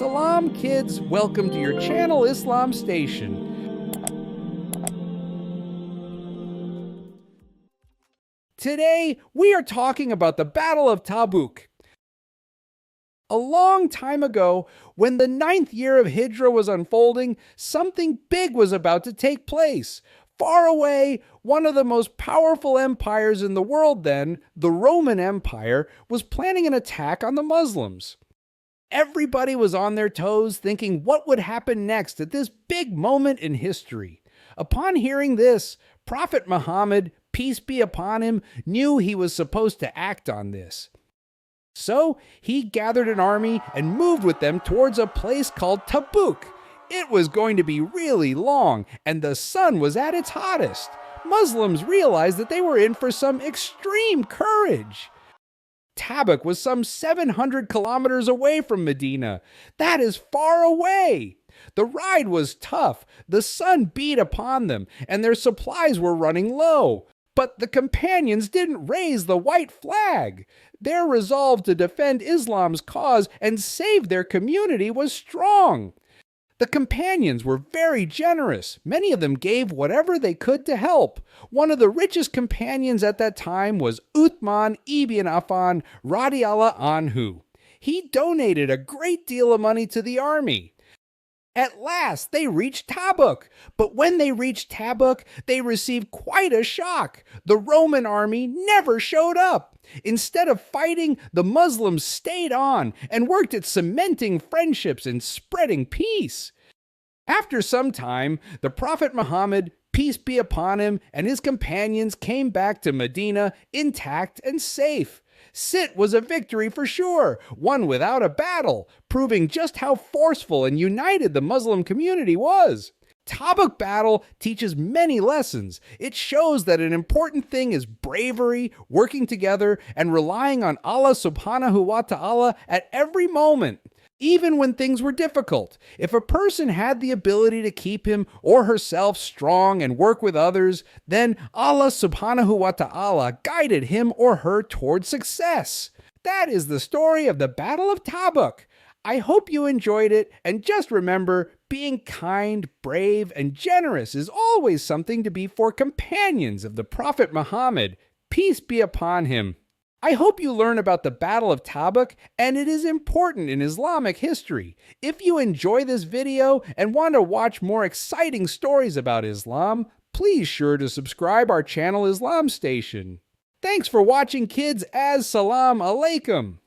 Salam kids, welcome to your channel Islam Station. Today, we are talking about the Battle of Tabuk. A long time ago, when the 9th year of Hijrah was unfolding, something big was about to take place. Far away, one of the most powerful empires in the world then, the Roman Empire, was planning an attack on the Muslims. Everybody was on their toes thinking what would happen next at this big moment in history. Upon hearing this, Prophet Muhammad, peace be upon him, knew he was supposed to act on this. So he gathered an army and moved with them towards a place called Tabuk. It was going to be really long, and the sun was at its hottest. Muslims realized that they were in for some extreme courage. Tabuk was some 700 kilometers away from Medina. That is far away. The ride was tough, the sun beat upon them, and their supplies were running low. But the companions didn't raise the white flag. Their resolve to defend Islam's cause and save their community was strong. The companions were very generous. Many of them gave whatever they could to help. One of the richest companions at that time was Uthman ibn Affan radiyallahu anhu. He donated a great deal of money to the army. At last, they reached Tabuk. But when they reached Tabuk, they received quite a shock. The Roman army never showed up. Instead of fighting, the Muslims stayed on and worked at cementing friendships and spreading peace. After some time, the Prophet Muhammad, peace be upon him, and his companions came back to Medina intact and safe. Sit was a victory for sure, one without a battle, proving just how forceful and united the Muslim community was. Tabuk battle teaches many lessons. It shows that an important thing is bravery, working together, and relying on Allah subhanahu wa ta'ala at every moment. Even when things were difficult, if a person had the ability to keep him or herself strong and work with others, then Allah subhanahu wa ta'ala guided him or her towards success. That is the story of the Battle of Tabuk. I hope you enjoyed it, and just remember, being kind, brave, and generous is always something to be for companions of the Prophet Muhammad, peace be upon him. I hope you learn about the Battle of Tabuk, and it is important in Islamic history. If you enjoy this video and want to watch more exciting stories about Islam, please sure to subscribe our channel Islam Station. Thanks for watching, kids. As salam alaikum.